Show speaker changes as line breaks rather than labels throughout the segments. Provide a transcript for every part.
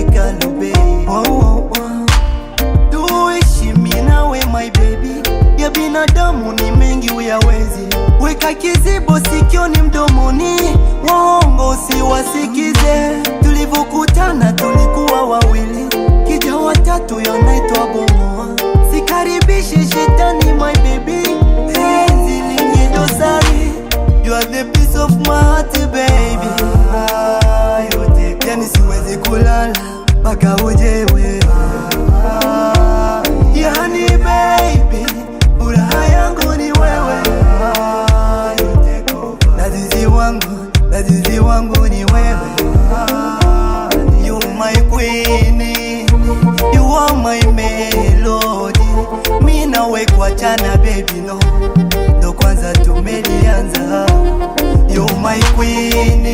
kalube. Tuishi mimi nawe my baby, ya binadamu ni mengi uyawezi. Weka kizibo sikioni mdomoni, waongo siwasikize. Tulivokutana tulikuwa wawili, kija watatu yanaitwa bomoa. Sikaribishi shetani my baby, penzi linye dosari. You are the piece of my heart baby. Yani siwezi kulala mpaka ujewe. Yani baby, furaha yangu ni wewe. Lazizi wangu ni wewe. You my queen, you are my melody. Mi nawe kuachana baby no, ndo kwanza tumelianza. You my queen,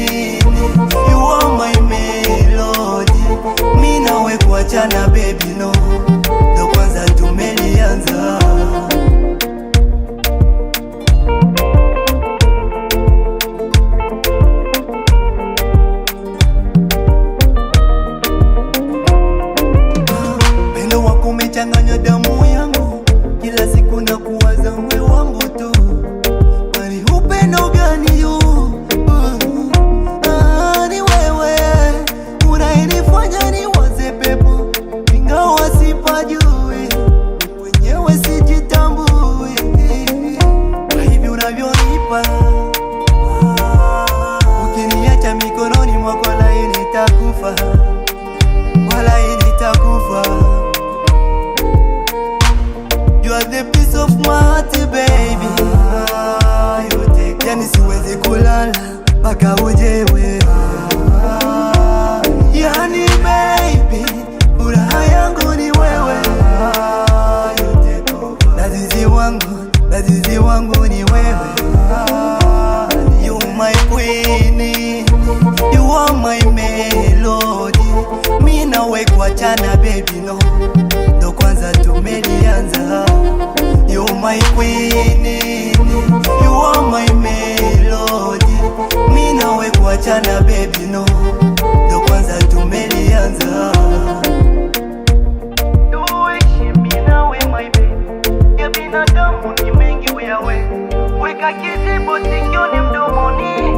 you are my melody. Mi nawe kuachana baby no, ndo kwanza tumelianza. Pendo wako umechanganya damu yangu, kila siku na kuwaza mwe wangu tu. Kwani upendo gani yu? Ni wewe unayenifanya niwaze pepo, ingawa sipajui, mwenyewe sijitambui. Kwa hivi unavyonipa, ukiniacha mikononi mwako laini nitakufa, walahi nitakufa. You are the piece of my heart baby. Yani siwezi kulala mpaka ujewe. Yani baby, furaha yangu ni wewe. Lazizi wangu ni wewe. You my queen, you are my melody. Mi nawe kuachana baby no, ndo kwanza tumelianza. You my queen, you are my melody. Mi nawe kuachana baby no, ndo kwanza tumelianza. Tuishi mimi nawe my baby, ya binadamu ni mengi uyawe. Weka kizibo sikioni mdomoni.